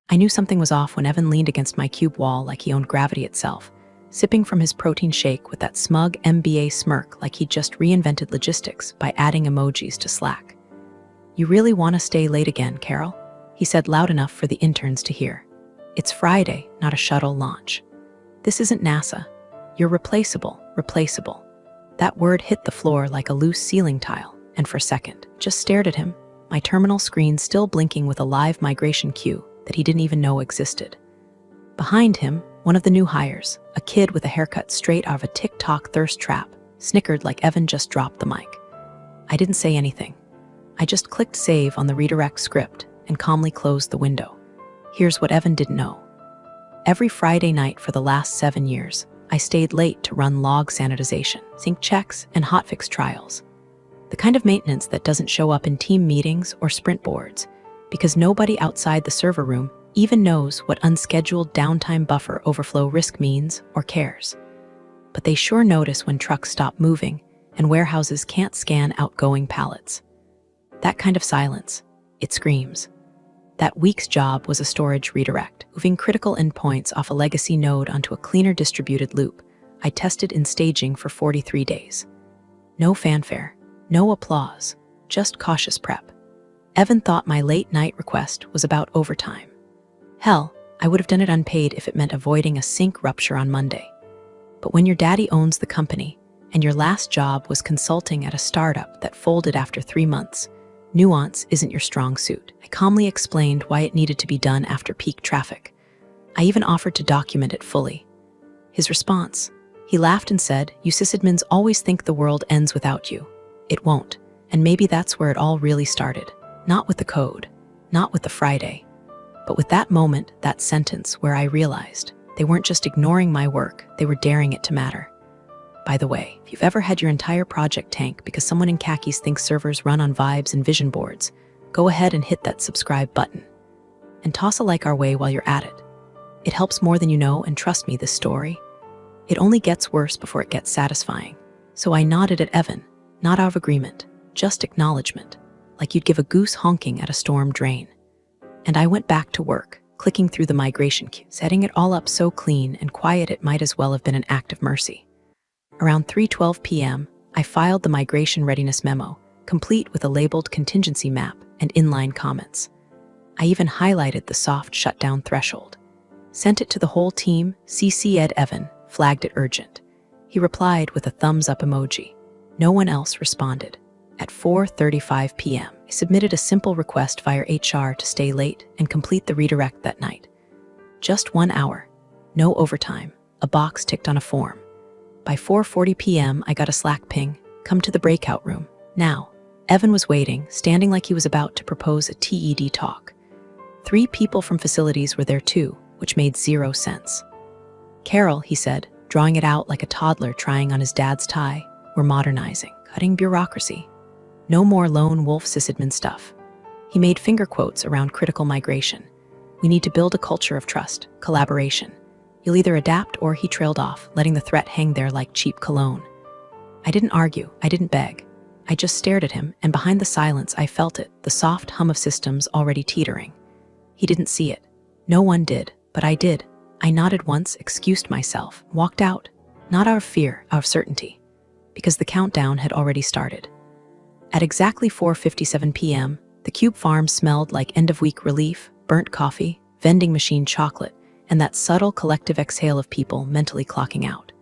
I knew something was off when Evan leaned against my cube wall like he owned gravity itself, sipping from his protein shake with that smug MBA smirk like he'd just reinvented logistics by adding emojis to Slack. "You really want to stay late again, Carol?" he said loud enough for the interns to hear. "It's Friday, not a shuttle launch. This isn't NASA. You're replaceable, replaceable." That word hit the floor like a loose ceiling tile, and for a second, just stared at him, my terminal screen still blinking with a live migration queue that he didn't even know existed. Behind him, one of the new hires, a kid with a haircut straight out of a TikTok thirst trap, snickered like Evan just dropped the mic. I didn't say anything. I just clicked save on the redirect script and calmly closed the window. Here's what Evan didn't know. Every Friday night for the last 7 years, I stayed late to run log sanitization, sync checks, and hotfix trials. The kind of maintenance that doesn't show up in team meetings or sprint boards, because nobody outside the server room even knows what unscheduled downtime buffer overflow risk means or cares. But they sure notice when trucks stop moving and warehouses can't scan outgoing pallets. That kind of silence, it screams. That week's job was a storage redirect, moving critical endpoints off a legacy node onto a cleaner distributed loop I tested in staging for 43 days. No fanfare, no applause, just cautious prep. Evan thought my late night request was about overtime. Hell, I would have done it unpaid if it meant avoiding a sink rupture on Monday. But when your daddy owns the company, and your last job was consulting at a startup that folded after 3 months, nuance isn't your strong suit. I calmly explained why it needed to be done after peak traffic. I even offered to document it fully. His response? He laughed and said, "You sysadmins always think the world ends without you. It won't, and maybe that's where it all really started. Not with the code, not with the Friday, but with that moment, that sentence where I realized they weren't just ignoring my work, they were daring it to matter." By the way, if you've ever had your entire project tank because someone in khakis thinks servers run on vibes and vision boards, go ahead and hit that subscribe button. And toss a like our way while you're at it. It helps more than you know, and trust me, this story, it only gets worse before it gets satisfying. So I nodded at Evan, not out of agreement, just acknowledgement, like you'd give a goose honking at a storm drain. And I went back to work, clicking through the migration queue, setting it all up so clean and quiet it might as well have been an act of mercy. Around 3:12 p.m., I filed the migration readiness memo, complete with a labeled contingency map and inline comments. I even highlighted the soft shutdown threshold. Sent it to the whole team, CC'd Evan, flagged it urgent. He replied with a thumbs up emoji. No one else responded. At 4:35 p.m., I submitted a simple request via HR to stay late and complete the redirect that night. Just 1 hour, no overtime, a box ticked on a form. By 4:40 p.m., I got a Slack ping, "Come to the breakout room, now." Evan was waiting, standing like he was about to propose a TED talk. 3 people from facilities were there too, which made 0 sense. "Carol," he said, drawing it out like a toddler trying on his dad's tie, "we're modernizing, cutting bureaucracy. No more lone wolf sysadmin stuff." He made finger quotes around critical migration. "We need to build a culture of trust, collaboration. You'll either adapt," or he trailed off, letting the threat hang there like cheap cologne. I didn't argue, I didn't beg. I just stared at him, and behind the silence I felt it, the soft hum of systems already teetering. He didn't see it. No one did, but I did. I nodded once, excused myself, walked out, not out of fear, out of certainty, because the countdown had already started. At exactly 4:57 p.m., the Cube farm smelled like end-of-week relief, burnt coffee, vending machine chocolate, and that subtle collective exhale of people mentally clocking out.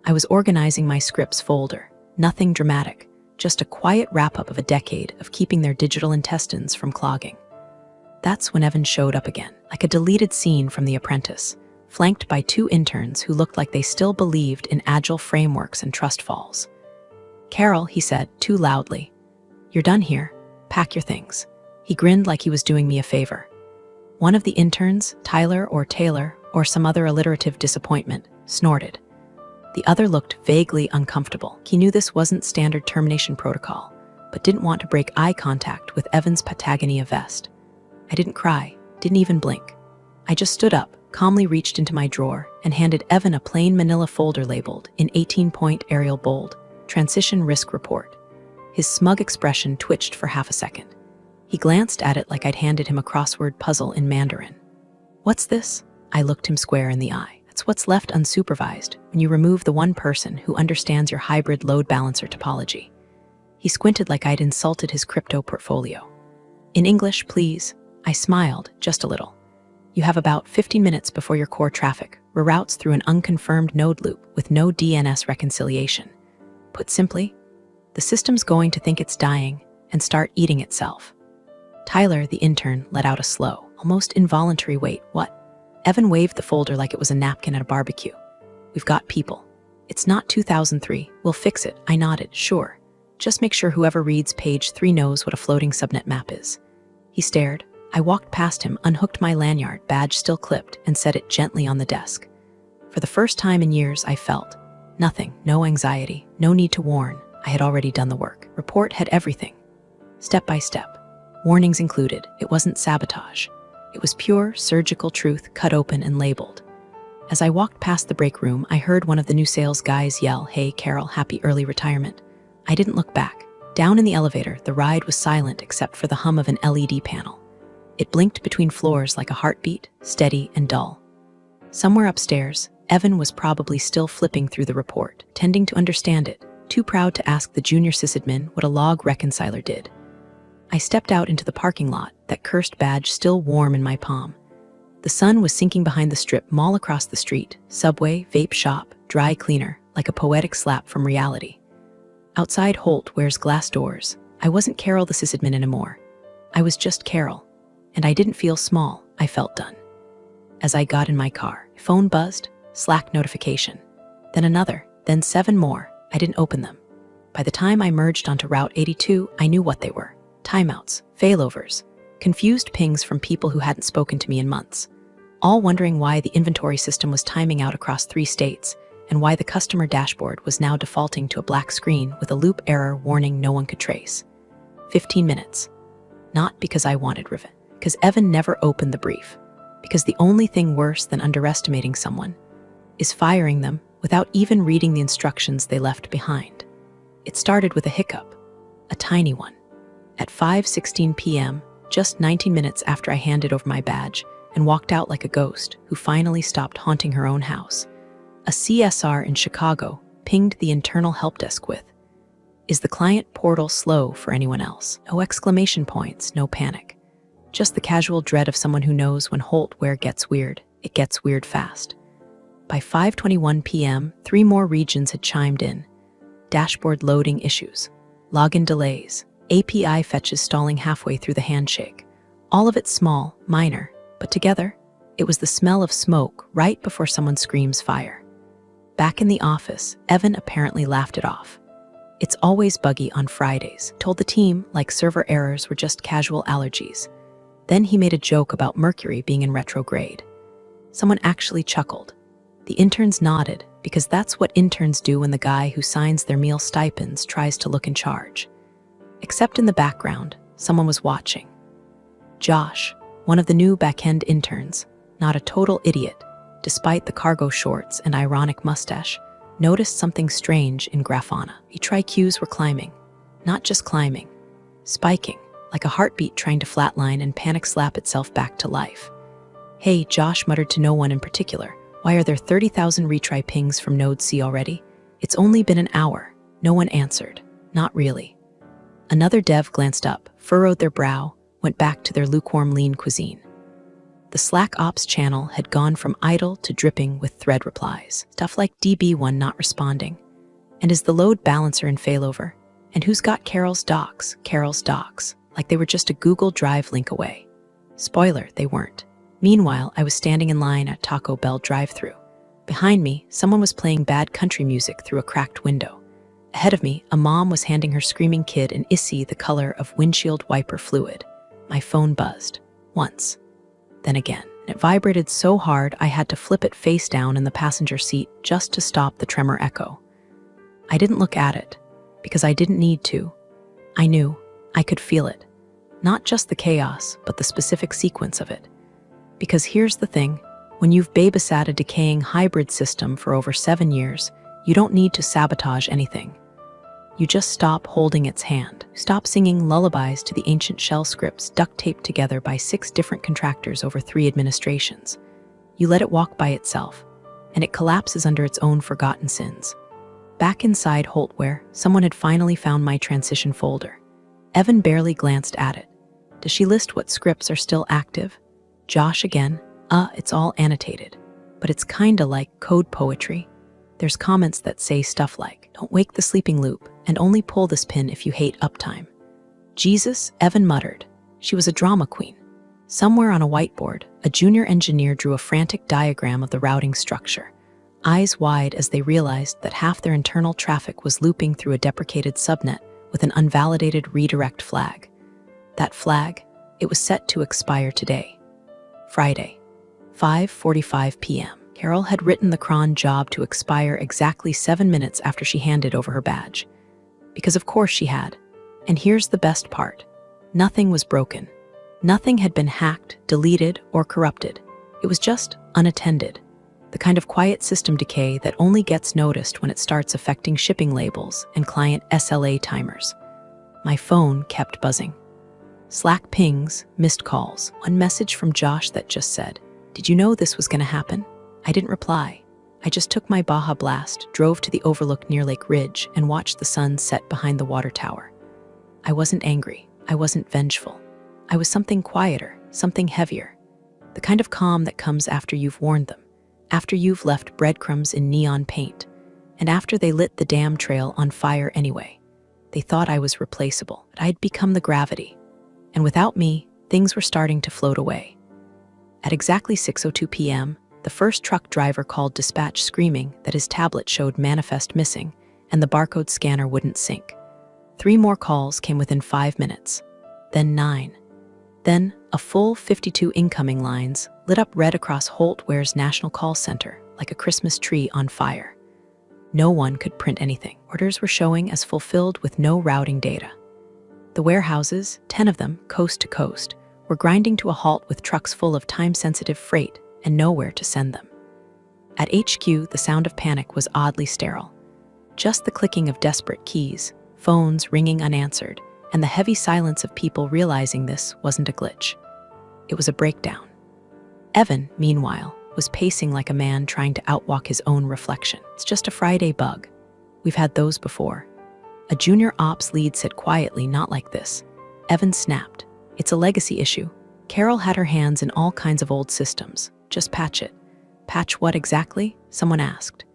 I was organizing my scripts folder, nothing dramatic, just a quiet wrap-up of a decade of keeping their digital intestines from clogging. That's when Evan showed up again, like a deleted scene from The Apprentice, flanked by 2 interns who looked like they still believed in agile frameworks and trust falls. "Carol," he said, too loudly, "you're done here. Pack your things." He grinned like he was doing me a favor. One of the interns, Tyler or Taylor, or some other alliterative disappointment, snorted. The other looked vaguely uncomfortable. He knew this wasn't standard termination protocol, but didn't want to break eye contact with Evan's Patagonia vest. I didn't cry, didn't even blink. I just stood up, calmly reached into my drawer, and handed Evan a plain manila folder labeled in 18-point Arial bold, Transition Risk Report. His smug expression twitched for half a second. He glanced at it like I'd handed him a crossword puzzle in Mandarin. What's this? I looked him square in the eye. That's what's left unsupervised when you remove the one person who understands your hybrid load balancer topology. He squinted like I'd insulted his crypto portfolio. In English, please. I smiled, just a little. You have about 15 minutes before your core traffic reroutes through an unconfirmed node loop with no DNS reconciliation. Put simply, the system's going to think it's dying and start eating itself. Tyler, the intern, let out a slow, almost involuntary wait. What? Evan waved the folder like it was a napkin at a barbecue. We've got people. It's not 2003. We'll fix it. I nodded. Sure. Just make sure whoever reads page 3 knows what a floating subnet map is. He stared. I walked past him, unhooked my lanyard, badge still clipped, and set it gently on the desk. For the first time in years, I felt nothing, no anxiety, no need to warn. I had already done the work. Report had everything. Step by step. Warnings included. It wasn't sabotage. It was pure, surgical truth cut open and labeled. As I walked past the break room, I heard one of the new sales guys yell, "Hey, Carol, happy early retirement." I didn't look back. Down in the elevator, the ride was silent except for the hum of an LED panel. It blinked between floors like a heartbeat, steady and dull. Somewhere upstairs, Evan was probably still flipping through the report, tending to understand it, too proud to ask the junior sysadmin what a log reconciler did. I stepped out into the parking lot, that cursed badge still warm in my palm. The sun was sinking behind the strip mall across the street, subway, vape shop, dry cleaner, like a poetic slap from reality. Outside Holt wears glass doors. I wasn't Carol the sysadmin anymore. I was just Carol. And I didn't feel small, I felt done. As I got in my car, phone buzzed, Slack notification. Then another, then 7 more. I didn't open them. By the time I merged onto Route 82, I knew what they were. Timeouts, failovers, confused pings from people who hadn't spoken to me in months, all wondering why the inventory system was timing out across 3 states and why the customer dashboard was now defaulting to a black screen with a loop error warning no one could trace. 15 minutes. Not because I wanted revenge, because Evan never opened the brief, because the only thing worse than underestimating someone is firing them without even reading the instructions they left behind. It started with a hiccup, a tiny one. At 5:16 p.m., just 19 minutes after I handed over my badge and walked out like a ghost who finally stopped haunting her own house, a CSR in Chicago pinged the internal help desk with, "Is the client portal slow for anyone else?" No exclamation points, no panic. Just the casual dread of someone who knows when Holtware gets weird, it gets weird fast. By 5:21 p.m., 3 more regions had chimed in. Dashboard loading issues, login delays, API fetches stalling halfway through the handshake. All of it small, minor, but together, it was the smell of smoke right before someone screams fire. Back in the office, Evan apparently laughed it off. "It's always buggy on Fridays," told the team like server errors were just casual allergies. Then he made a joke about Mercury being in retrograde. Someone actually chuckled. The interns nodded, because that's what interns do when the guy who signs their meal stipends tries to look in charge. Except in the background, someone was watching. Josh, one of the new back-end interns, not a total idiot, despite the cargo shorts and ironic mustache, noticed something strange in Grafana. Queues were climbing. Not just climbing. Spiking, like a heartbeat trying to flatline and panic slap itself back to life. "Hey," Josh muttered to no one in particular. "Why are there 30,000 retry pings from Node C already? It's only been an hour." No one answered. Not really. Another dev glanced up, furrowed their brow, went back to their lukewarm lean cuisine. The Slack ops channel had gone from idle to dripping with thread replies. Stuff like DB1 not responding. And is the load balancer in failover? And who's got Carol's docs? Carol's docs, like they were just a Google Drive link away. Spoiler, they weren't. Meanwhile, I was standing in line at Taco Bell drive-thru. Behind me, someone was playing bad country music through a cracked window. Ahead of me, a mom was handing her screaming kid an issy the color of windshield wiper fluid. My phone buzzed. Once. Then again. And it vibrated so hard I had to flip it face down in the passenger seat just to stop the tremor echo. I didn't look at it, because I didn't need to. I knew. I could feel it. Not just the chaos, but the specific sequence of it. Because here's the thing. When you've babysat a decaying hybrid system for over 7 years, you don't need to sabotage anything. You just stop holding its hand. Stop singing lullabies to the ancient shell scripts duct taped together by 6 different contractors over 3 administrations. You let it walk by itself, and it collapses under its own forgotten sins. Back inside Holtware, someone had finally found my transition folder. Evan barely glanced at it. Does she list what scripts are still active? Josh again? It's all annotated. But it's kinda like code poetry. There's comments that say stuff like, don't wake the sleeping loop, and only pull this pin if you hate uptime. Jesus, Evan muttered. She was a drama queen. Somewhere on a whiteboard, a junior engineer drew a frantic diagram of the routing structure, eyes wide as they realized that half their internal traffic was looping through a deprecated subnet with an unvalidated redirect flag. That flag, it was set to expire today. Friday, 5:45 p.m. Carol had written the cron job to expire exactly 7 minutes after she handed over her badge. Because of course she had. And here's the best part. Nothing was broken. Nothing had been hacked, deleted, or corrupted. It was just unattended. The kind of quiet system decay that only gets noticed when it starts affecting shipping labels and client SLA timers. My phone kept buzzing. Slack pings, missed calls, one message from Josh that just said, "Did you know this was going to happen?" I didn't reply. I just took my Baja Blast, drove to the overlook near Lake Ridge, and watched the sun set behind the water tower. I wasn't angry. I wasn't vengeful. I was something quieter, something heavier. The kind of calm that comes after you've warned them, after you've left breadcrumbs in neon paint, and after they lit the damn trail on fire anyway. They thought I was replaceable, but I'd become the gravity. And without me, things were starting to float away. At exactly 6:02 p.m., the first truck driver called dispatch screaming that his tablet showed manifest missing and the barcode scanner wouldn't sync. 3 more calls came within 5 minutes. Then 9. Then a full 52 incoming lines lit up red across Holtware's National Call Center like a Christmas tree on fire. No one could print anything. Orders were showing as fulfilled with no routing data. The warehouses, 10 of them, coast to coast, were grinding to a halt with trucks full of time-sensitive freight and nowhere to send them. At HQ, the sound of panic was oddly sterile. Just the clicking of desperate keys, phones ringing unanswered, and the heavy silence of people realizing this wasn't a glitch. It was a breakdown. Evan, meanwhile, was pacing like a man trying to outwalk his own reflection. It's just a Friday bug. We've had those before. A junior ops lead said quietly, not like this. Evan snapped. It's a legacy issue. Carol had her hands in all kinds of old systems. Just patch it. Patch what exactly? Someone asked.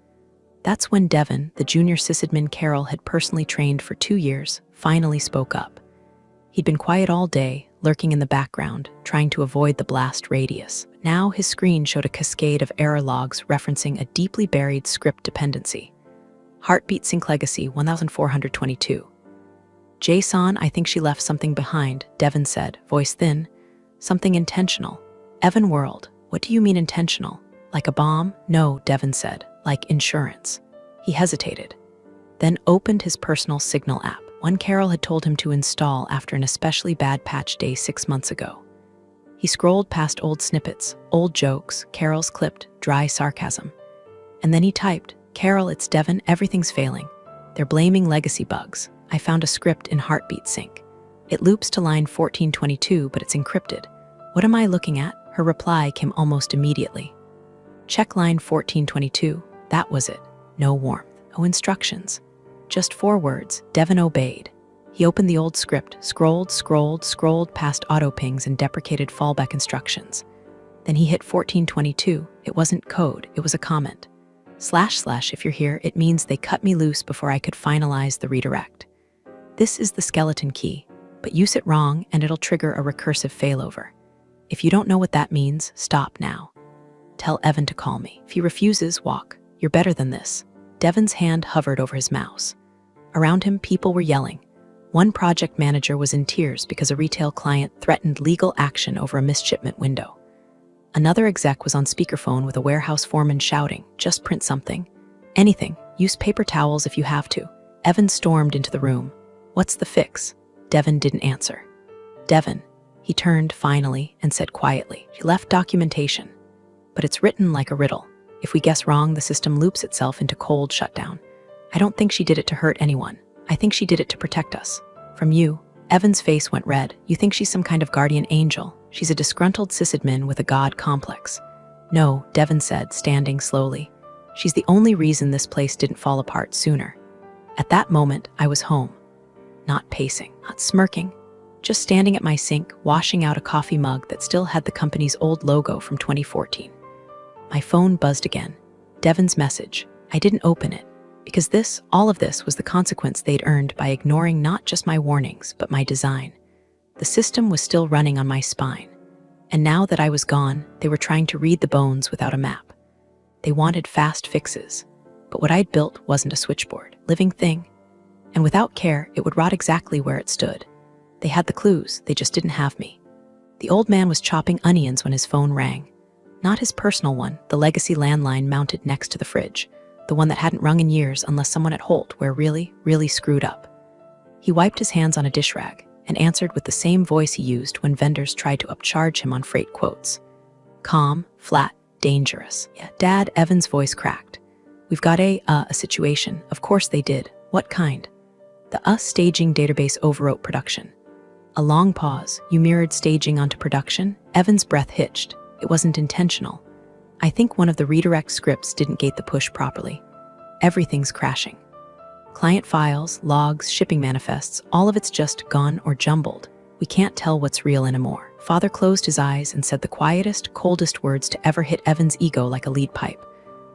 That's when Devin, the junior sysadmin Carol had personally trained for 2 years, finally spoke up. He'd been quiet all day, lurking in the background, trying to avoid the blast radius. Now his screen showed a cascade of error logs referencing a deeply buried script dependency. Heartbeat sync legacy 1422. JSON, I think she left something behind, Devin said, voice thin. Something intentional. Evan whirled. What do you mean intentional? Like a bomb? No, Devin said. Like insurance. He hesitated, then opened his personal Signal app, one Carol had told him to install after an especially bad patch day 6 months ago. He scrolled past old snippets, old jokes, Carol's clipped, dry sarcasm. And then he typed, Carol, it's Devin, everything's failing. They're blaming legacy bugs. I found a script in Heartbeat Sync. It loops to line 1422, but it's encrypted. What am I looking at? Her reply came almost immediately. Check line 1422. That was it. No warmth. No instructions. Just 4 words. Devin obeyed. He opened the old script, scrolled past auto pings and deprecated fallback instructions. Then he hit 1422. It wasn't code, it was a comment. / if you're here, it means they cut me loose before I could finalize the redirect. This is the skeleton key, but use it wrong and it'll trigger a recursive failover. If you don't know what that means, stop now. Tell Evan to call me. If he refuses, walk. You're better than this. Devin's hand hovered over his mouse. Around him, people were yelling. One project manager was in tears because a retail client threatened legal action over a missed shipment window. Another exec was on speakerphone with a warehouse foreman shouting, just print something. Anything. Use paper towels if you have to. Evan stormed into the room. What's the fix? Devin didn't answer. Devin. He turned finally and said quietly, she left documentation. But it's written like a riddle. If we guess wrong, the system loops itself into cold shutdown. I don't think she did it to hurt anyone. I think she did it to protect us. From you. Evan's face went red. You think she's some kind of guardian angel. She's a disgruntled sysadmin with a god complex. No, Devin said, standing slowly. She's the only reason this place didn't fall apart sooner. At that moment, I was home. Not pacing, not smirking, just standing at my sink, washing out a coffee mug that still had the company's old logo from 2014. My phone buzzed again. Devin's message. I didn't open it, because all of this was the consequence they'd earned by ignoring not just my warnings, but my design. The system was still running on my spine. And now that I was gone, they were trying to read the bones without a map. They wanted fast fixes. But what I'd built wasn't a switchboard, living thing. And without care, it would rot exactly where it stood. They had the clues, they just didn't have me. The old man was chopping onions when his phone rang. Not his personal one, the legacy landline mounted next to the fridge, the one that hadn't rung in years unless someone at Holt were really screwed up. He wiped his hands on a dish rag and answered with the same voice he used when vendors tried to upcharge him on freight quotes. Calm, flat, dangerous. Yeah, Dad, Evan's voice cracked. We've got a situation. Of course they did. What kind? The staging database overwrote production. A long pause. You mirrored staging onto production? Evan's breath hitched. It wasn't intentional. I think one of the redirect scripts didn't gate the push properly. Everything's crashing. Client files, logs, shipping manifests, all of it's just gone or jumbled. We can't tell what's real anymore. Father closed his eyes and said the quietest, coldest words to ever hit Evan's ego like a lead pipe.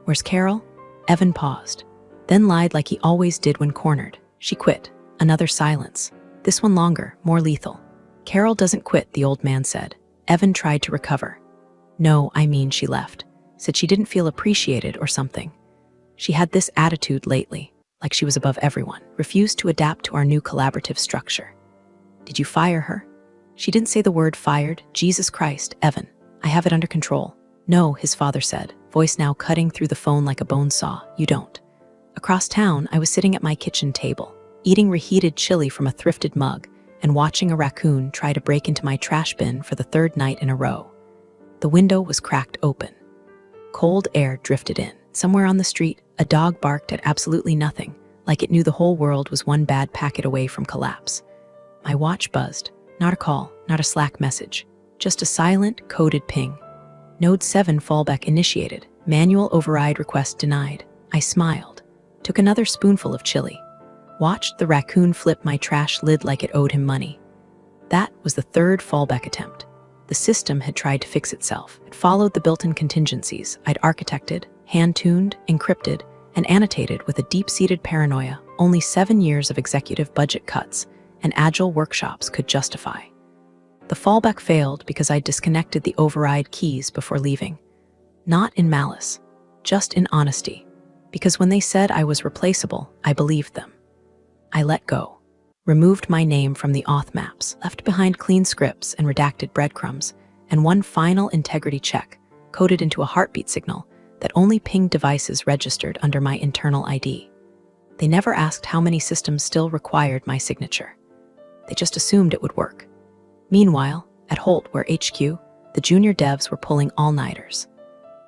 Where's Carol? Evan paused, then lied like he always did when cornered. She quit. Another silence. This one longer, more lethal. Carol doesn't quit, the old man said. Evan tried to recover. No, I mean she left. Said she didn't feel appreciated or something. She had this attitude lately, like she was above everyone, refused to adapt to our new collaborative structure. Did you fire her? She didn't say the word fired. Jesus Christ, Evan. I have it under control. No, his father said, voice now cutting through the phone like a bone saw. You don't. Across town, I was sitting at my kitchen table, eating reheated chili from a thrifted mug and watching a raccoon try to break into my trash bin for the third night in a row. The window was cracked open. Cold air drifted in. Somewhere on the street, a dog barked at absolutely nothing, like it knew the whole world was one bad packet away from collapse. My watch buzzed. Not a call, not a Slack message, just a silent, coded ping. Node 7 fallback initiated. Manual override request denied. I smiled, took another spoonful of chili, watched the raccoon flip my trash lid like it owed him money. That was the third fallback attempt. The system had tried to fix itself. It followed the built-in contingencies I'd architected, hand-tuned, encrypted, and annotated with a deep-seated paranoia only 7 years of executive budget cuts and agile workshops could justify. The fallback failed because I disconnected the override keys before leaving. Not in malice, just in honesty. Because when they said I was replaceable, I believed them. I let go, removed my name from the auth maps, left behind clean scripts and redacted breadcrumbs, and one final integrity check, coded into a heartbeat signal that only pinged devices registered under my internal ID. They never asked how many systems still required my signature. They just assumed it would work. Meanwhile, at Holt, where HQ, the junior devs were pulling all-nighters.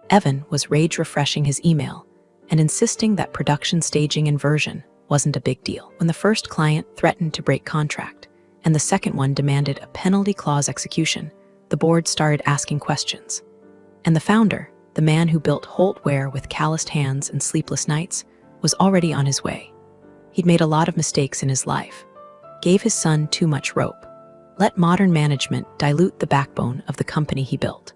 Evan was rage-refreshing his email and insisting that production staging inversion wasn't a big deal. When the first client threatened to break contract and the second one demanded a penalty clause execution, the board started asking questions. And the founder, the man who built Holtware with calloused hands and sleepless nights, was already on his way. He'd made a lot of mistakes in his life, gave his son too much rope, let modern management dilute the backbone of the company he built.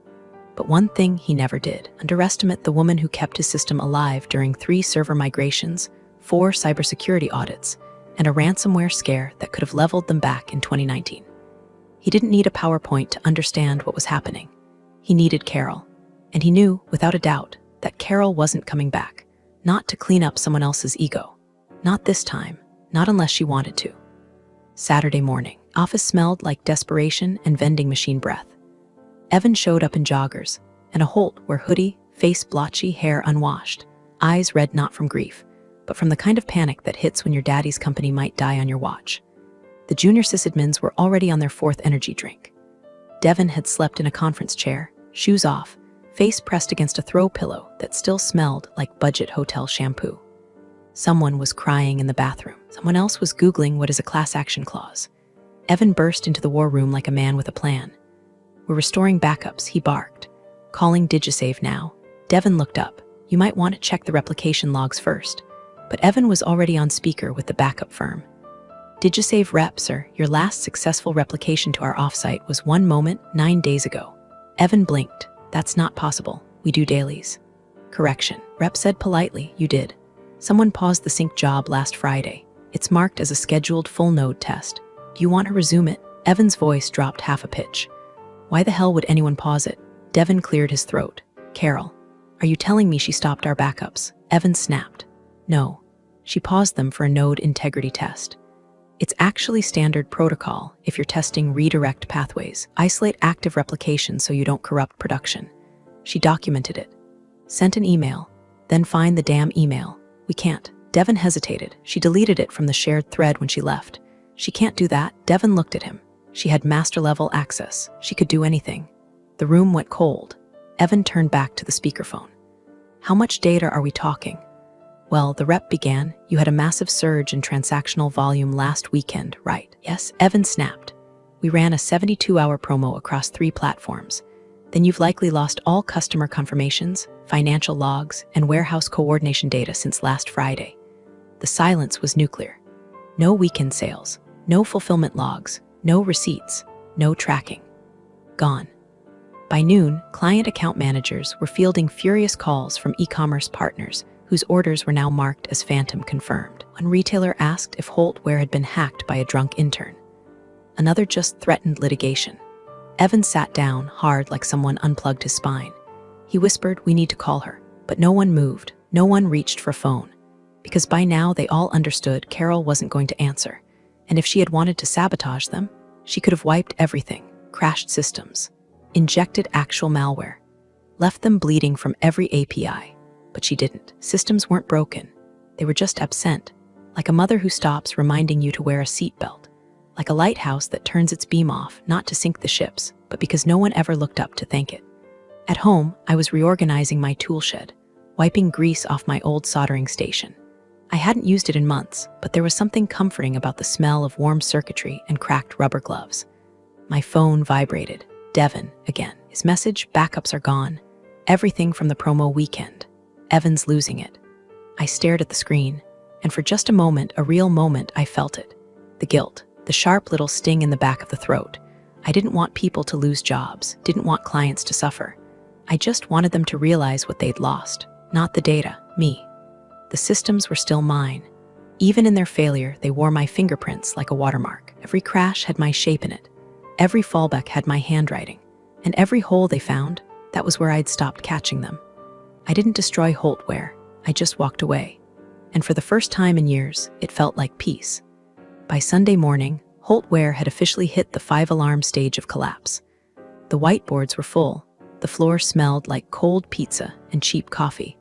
But one thing he never did: underestimate the woman who kept his system alive during 3 server migrations, 4 cybersecurity audits, and a ransomware scare that could have leveled them back in 2019. He didn't need a PowerPoint to understand what was happening. He needed Carol. And he knew, without a doubt, that Carol wasn't coming back, not to clean up someone else's ego. Not this time, not unless she wanted to. Saturday morning. Office smelled like desperation and vending machine breath. Evan showed up in joggers, and a Holt where hoodie, face blotchy, hair unwashed, eyes red not from grief, but from the kind of panic that hits when your daddy's company might die on your watch. The junior sysadmins were already on their 4th energy drink. Devin had slept in a conference chair, shoes off, face pressed against a throw pillow that still smelled like budget hotel shampoo. Someone was crying in the bathroom. Someone else was Googling what is a class action clause. Evan burst into the war room like a man with a plan. "We're restoring backups," he barked. "Calling DigiSave now." Devin looked up. "You might want to check the replication logs first." But Evan was already on speaker with the backup firm. "DigiSave rep, sir, your last successful replication to our offsite was 1 moment 9 days ago." Evan blinked. "That's not possible. We do dailies." "Correction," rep said politely. "You did. Someone paused the sync job last Friday. It's marked as a scheduled full node test. Do you want to resume it?" Evan's voice dropped half a pitch. "Why the hell would anyone pause it?" Devin cleared his throat. "Carol, are you telling me she stopped our backups?" Evan snapped. "No. She paused them for a node integrity test. It's actually standard protocol if you're testing redirect pathways. Isolate active replication so you don't corrupt production." She documented it. "Sent an email. Then find the damn email." "We can't." Devin hesitated. "She deleted it from the shared thread when she left." "She can't do that." Devin looked at him. "She had master-level access. She could do anything." The room went cold. Evan turned back to the speakerphone. "How much data are we talking?" "Well," the rep began, "you had a massive surge in transactional volume last weekend, right?" "Yes." Evan snapped. "We ran a 72-hour promo across 3 platforms. Then you've likely lost all customer confirmations, financial logs, and warehouse coordination data since last Friday." The silence was nuclear. No weekend sales, no fulfillment logs, no receipts, no tracking. Gone. By noon, client account managers were fielding furious calls from e-commerce partners whose orders were now marked as phantom confirmed. One retailer asked if Holtware had been hacked by a drunk intern. Another just threatened litigation. Evan sat down, hard like someone unplugged his spine. He whispered, "We need to call her." But no one moved, no one reached for a phone. Because by now they all understood Carol wasn't going to answer. And if she had wanted to sabotage them, she could have wiped everything, crashed systems, injected actual malware, left them bleeding from every API. But she didn't. Systems weren't broken. They were just absent, like a mother who stops reminding you to wear a seatbelt, like a lighthouse that turns its beam off not to sink the ships, but because no one ever looked up to thank it. At home, I was reorganizing my tool shed, wiping grease off my old soldering station. I hadn't used it in months, but there was something comforting about the smell of warm circuitry and cracked rubber gloves. My phone vibrated. Devin, again. His message, "Backups are gone. Everything from the promo weekend. Evan's losing it." I stared at the screen, and for just a moment, a real moment, I felt it. The guilt, the sharp little sting in the back of the throat. I didn't want people to lose jobs, didn't want clients to suffer. I just wanted them to realize what they'd lost. Not the data, me. The systems were still mine. Even in their failure, they wore my fingerprints like a watermark. Every crash had my shape in it. Every fallback had my handwriting. And every hole they found, that was where I'd stopped catching them. I didn't destroy Holtware. I just walked away. And for the first time in years, it felt like peace. By Sunday morning, Holtware had officially hit the 5-alarm stage of collapse. The whiteboards were full. The floor smelled like cold pizza and cheap coffee.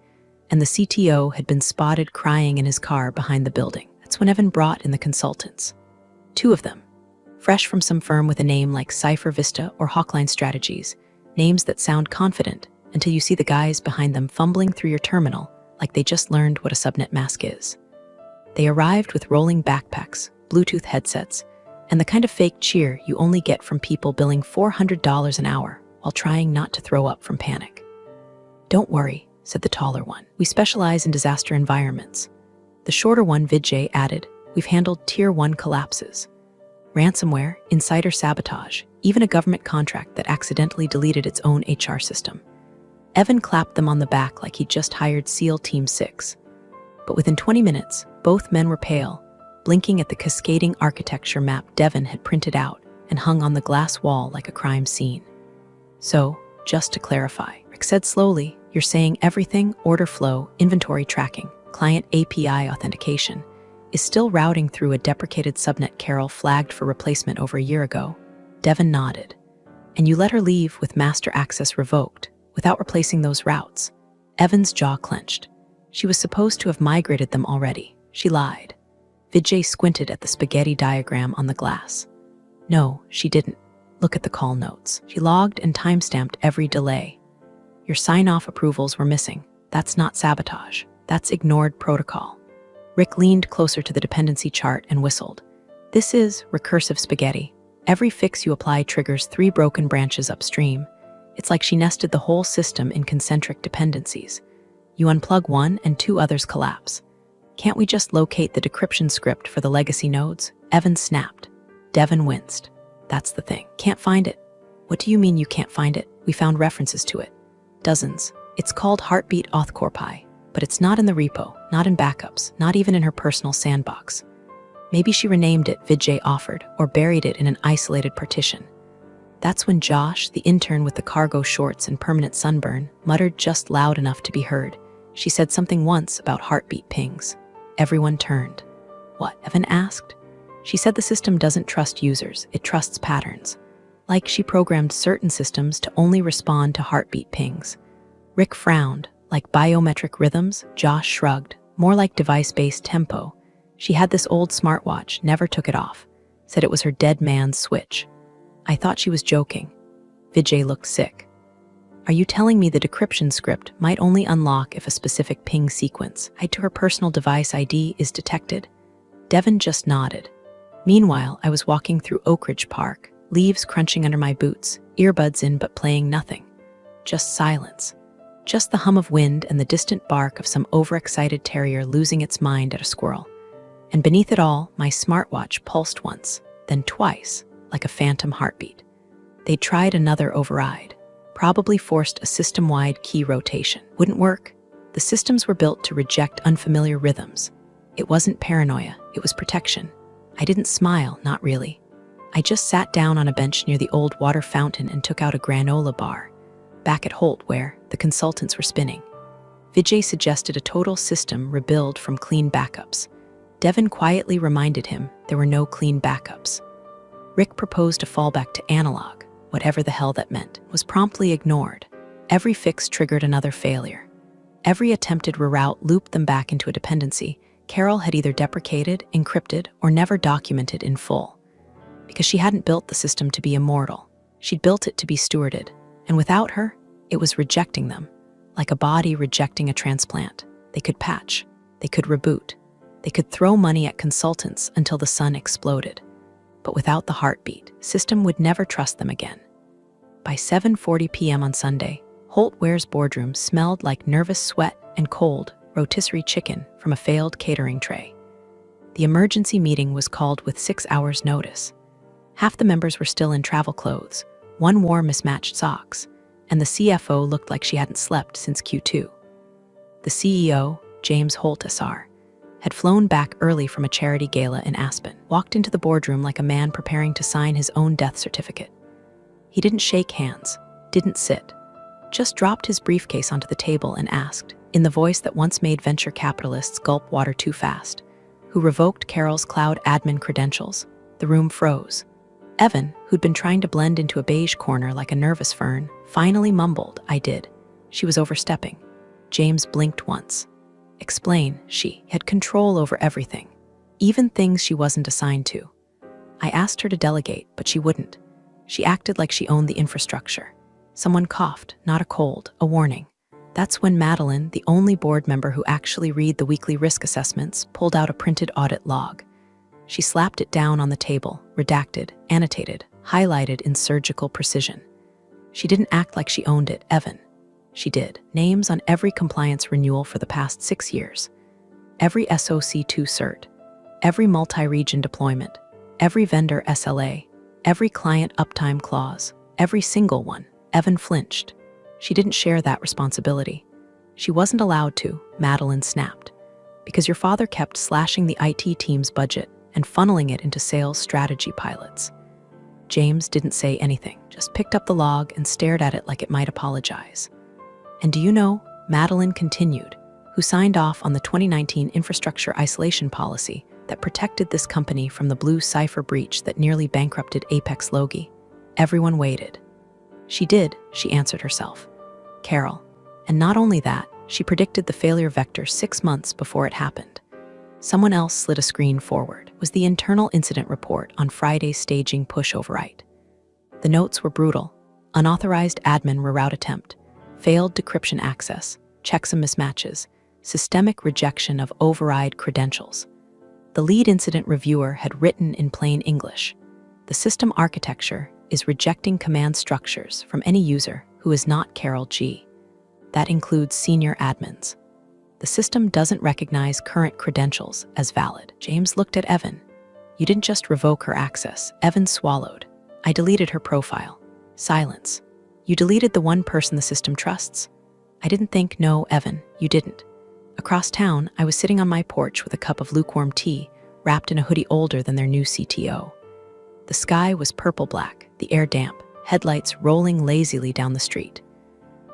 And the CTO had been spotted crying in his car behind the building. That's when Evan brought in the consultants. 2 of them. Fresh from some firm with a name like Cypher Vista or Hawkline Strategies. Names that sound confident until you see the guys behind them fumbling through your terminal like they just learned what a subnet mask is. They arrived with rolling backpacks, Bluetooth headsets, and the kind of fake cheer you only get from people billing $400 an hour while trying not to throw up from panic. "Don't worry," said the taller one. "We specialize in disaster environments." The shorter one, Vijay, added, "We've handled Tier 1 collapses. Ransomware, insider sabotage, even a government contract that accidentally deleted its own HR system." Evan clapped them on the back like he'd just hired SEAL Team 6. But within 20 minutes, both men were pale, blinking at the cascading architecture map Devin had printed out and hung on the glass wall like a crime scene. "So, just to clarify," Rick said slowly, "you're saying everything, order flow, inventory tracking, client API authentication, is still routing through a deprecated subnet Carol flagged for replacement over a year ago?" Devin nodded. "And you let her leave with master access revoked, without replacing those routes?" Evan's jaw clenched. "She was supposed to have migrated them already. She lied." Vijay squinted at the spaghetti diagram on the glass. "No, she didn't. Look at the call notes. She logged and timestamped every delay. Your sign-off approvals were missing. That's not sabotage. That's ignored protocol." Rick leaned closer to the dependency chart and whistled. This is recursive spaghetti. Every fix you apply triggers 3 broken branches upstream. It's like she nested the whole system in concentric dependencies. You unplug one and 2 others collapse. Can't we just locate the decryption script for the legacy nodes? Evan snapped. Devin winced. That's the thing. Can't find it. What do you mean you can't find it? We found references to it. Dozens. It's called Heartbeat AuthCorpy, but it's not in the repo, not in backups, not even in her personal sandbox. Maybe she renamed it, Vijay offered, or buried it in an isolated partition. That's when Josh, the intern with the cargo shorts and permanent sunburn, muttered just loud enough to be heard. She said something once about heartbeat pings. Everyone turned. What? Evan asked. She said the system doesn't trust users, it trusts patterns. Like she programmed certain systems to only respond to heartbeat pings. Rick frowned. Like biometric rhythms, Josh shrugged. More like device-based tempo. She had this old smartwatch, never took it off. Said it was her dead man's switch. I thought she was joking. Vijay looked sick. Are you telling me the decryption script might only unlock if a specific ping sequence tied to her personal device ID is detected? Devin just nodded. Meanwhile, I was walking through Oak Ridge Park, leaves crunching under my boots, earbuds in but playing nothing. Just silence. Just the hum of wind and the distant bark of some overexcited terrier losing its mind at a squirrel. And beneath it all, my smartwatch pulsed once, then twice, like a phantom heartbeat. They'd tried another override. Probably forced a system-wide key rotation. Wouldn't work. The systems were built to reject unfamiliar rhythms. It wasn't paranoia, it was protection. I didn't smile, not really. I just sat down on a bench near the old water fountain and took out a granola bar. Back at Holt, where the consultants were spinning. Vijay suggested a total system rebuild from clean backups. Devin quietly reminded him there were no clean backups. Rick proposed a fallback to analog, whatever the hell that meant, was promptly ignored. Every fix triggered another failure. Every attempted reroute looped them back into a dependency Carol had either deprecated, encrypted, or never documented in full. Because she hadn't built the system to be immortal. She'd built it to be stewarded. And without her, it was rejecting them, like a body rejecting a transplant. They could patch, they could reboot, they could throw money at consultants until the sun exploded. But without the heartbeat, system would never trust them again. By 7:40 p.m. on Sunday, Holt Ware's boardroom smelled like nervous sweat and cold, rotisserie chicken from a failed catering tray. The emergency meeting was called with 6 hours' notice. Half the members were still in travel clothes. One wore mismatched socks, and the CFO looked like she hadn't slept since Q2. The CEO, James Holt SR, had flown back early from a charity gala in Aspen, walked into the boardroom like a man preparing to sign his own death certificate. He didn't shake hands, didn't sit, just dropped his briefcase onto the table and asked, in the voice that once made venture capitalists gulp water too fast, who revoked Carol's cloud admin credentials. The room froze. Evan, who'd been trying to blend into a beige corner like a nervous fern, finally mumbled, I did. She was overstepping. James blinked once. Explain, she had control over everything, even things she wasn't assigned to. I asked her to delegate, but she wouldn't. She acted like she owned the infrastructure. Someone coughed, not a cold, a warning. That's when Madeline, the only board member who actually read the weekly risk assessments, pulled out a printed audit log. She slapped it down on the table, redacted, annotated, highlighted in surgical precision. She didn't act like she owned it, Evan. She did. Names on every compliance renewal for the past 6 years. Every SOC2 cert. Every multi-region deployment. Every vendor SLA. Every client uptime clause. Every single one. Evan flinched. She didn't share that responsibility. She wasn't allowed to, Madeline snapped. Because your father kept slashing the IT team's budget and funneling it into sales strategy pilots. James didn't say anything, just picked up the log and stared at it like it might apologize. And do you know, Madeline continued, who signed off on the 2019 infrastructure isolation policy that protected this company from the blue cipher breach that nearly bankrupted Apex Logi. Everyone waited. She did, she answered herself. Carol. And not only that, she predicted the failure vector 6 months before it happened. Someone else slid a screen forward. It was the internal incident report on Friday's staging push overwrite. The notes were brutal. Unauthorized admin reroute attempt. Failed decryption access. Checksum mismatches. systemic rejection of override credentials. The lead incident reviewer had written in plain English, the system architecture is rejecting command structures from any user who is not Carol G. That includes senior admins. The system doesn't recognize current credentials as valid. James looked at Evan. You didn't just revoke her access. Evan swallowed. I deleted her profile. Silence. You deleted the one person the system trusts? I didn't think. No, Evan, you didn't. Across town, I was sitting on my porch with a cup of lukewarm tea, wrapped in a hoodie older than their new CTO. The sky was purple-black, the air damp, headlights rolling lazily down the street.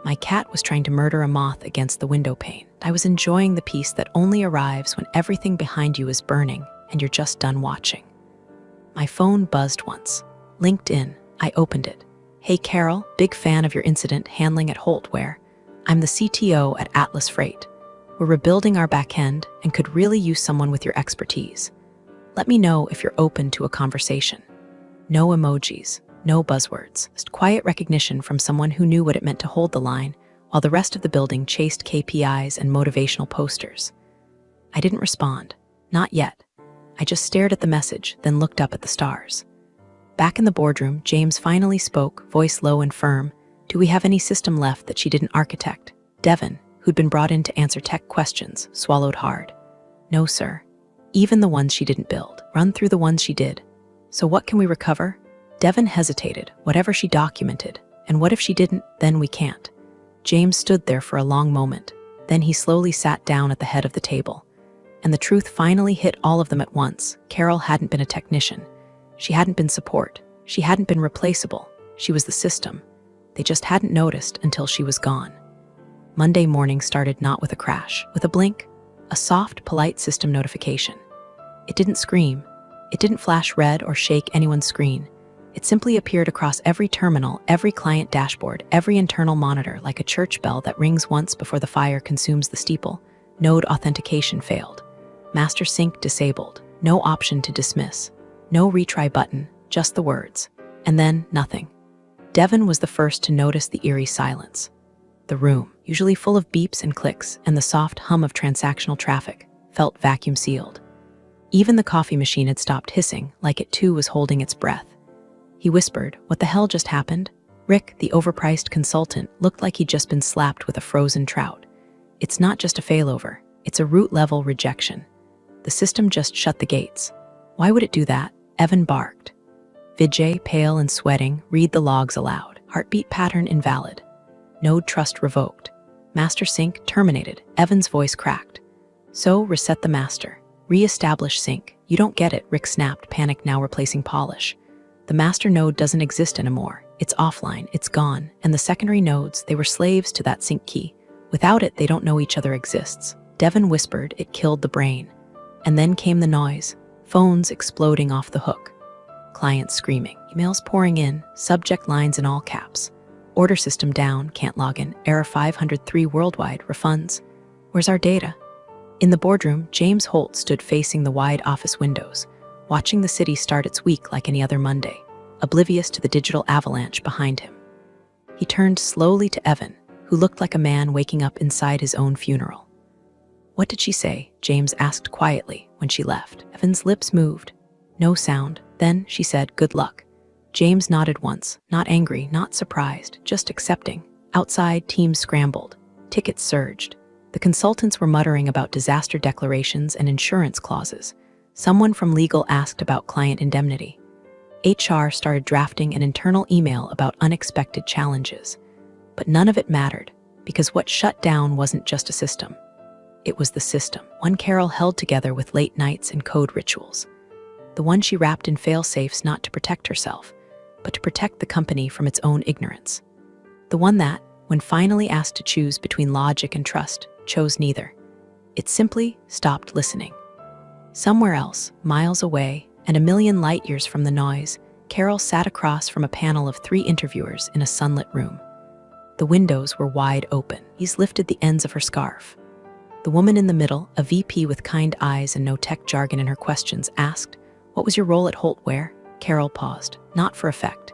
My cat was trying to murder a moth against the window pane. I was enjoying the peace that only arrives when everything behind you is burning and you're just done watching. My phone buzzed once. LinkedIn. I opened it. Hey Carol, big fan of your incident handling at Holtware. I'm the CTO at Atlas Freight. We're rebuilding our back end and could really use someone with your expertise. Let me know if you're open to a conversation. No emojis, no buzzwords, just quiet recognition from someone who knew what it meant to hold the line, while the rest of the building chased KPIs and motivational posters. I didn't respond. Not yet. I just stared at the message, then looked up at the stars. Back in the boardroom, James finally spoke, voice low and firm. Do we have any system left that she didn't architect? Devon, who'd been brought in to answer tech questions, swallowed hard. No, sir. Even the ones she didn't build. Run through the ones she did. So what can we recover? Devon hesitated. Whatever she documented. And what if she didn't? Then we can't. James stood there for a long moment. Then he slowly sat down at the head of the table. And the truth finally hit all of them at once. Carol hadn't been a technician. She hadn't been support. She hadn't been replaceable. She was the system. They just hadn't noticed until she was gone. Monday morning started not with a crash, with a blink, a soft, polite system notification. It didn't scream. It didn't flash red or shake anyone's screen. It simply appeared across every terminal, every client dashboard, every internal monitor like a church bell that rings once before the fire consumes the steeple. Node authentication failed. Master sync disabled. No option to dismiss. No retry button, just the words. And then nothing. Devon was the first to notice the eerie silence. The room, usually full of beeps and clicks and the soft hum of transactional traffic, felt vacuum-sealed. Even the coffee machine had stopped hissing, like it too was holding its breath. He whispered, "What the hell just happened?" Rick, the overpriced consultant, looked like he'd just been slapped with a frozen trout. It's not just a failover, it's a root-level rejection. The system just shut the gates. Why would it do that? Evan barked. Vijay, pale and sweating, read the logs aloud. Heartbeat pattern invalid. Node trust revoked. Master sync terminated. Evan's voice cracked. So, reset the master. Re-establish sync. You don't get it, Rick snapped, panic now replacing polish. The master node doesn't exist anymore. It's offline, it's gone, and the secondary nodes, they were slaves to that sync key. Without it, they don't know each other exists. Devon whispered, it killed the brain. And then came the noise. Phones exploding off the hook. Clients screaming. Emails pouring in, subject lines in all caps. Order system down, can't log in, error 503 worldwide, refunds. Where's our data? In the boardroom, James Holt stood facing the wide office windows, watching the city start its week like any other Monday, oblivious to the digital avalanche behind him. He turned slowly to Evan, who looked like a man waking up inside his own funeral. What did she say? James asked quietly when she left. Evan's lips moved. No sound. Then she said, good luck. James nodded once, not angry, not surprised, just accepting. Outside, teams scrambled. Tickets surged. The consultants were muttering about disaster declarations and insurance clauses. Someone from legal asked about client indemnity. HR started drafting an internal email about unexpected challenges. But none of it mattered, because what shut down wasn't just a system. It was the system, one Carol held together with late nights and code rituals. The one she wrapped in fail-safes not to protect herself, but to protect the company from its own ignorance. The one that, when finally asked to choose between logic and trust, chose neither. It simply stopped listening. Somewhere else, miles away, and a million light years from the noise, Carol sat across from a panel of 3 interviewers in a sunlit room. The windows were wide open. He's lifted the ends of her scarf. The woman in the middle, a VP with kind eyes and no tech jargon in her questions, asked, "What was your role at Holtware?" Carol paused, not for effect,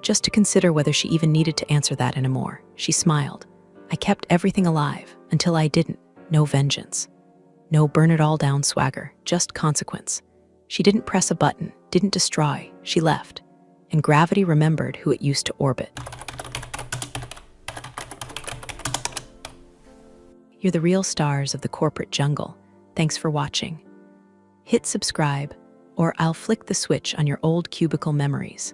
just to consider whether she even needed to answer that anymore. She smiled. "I kept everything alive, until I didn't." No vengeance. No burn it all down swagger, just consequence. She didn't press a button, didn't destroy, she left. And gravity remembered who it used to orbit. You're the real stars of the corporate jungle. Thanks for watching. Hit subscribe, or I'll flick the switch on your old cubicle memories.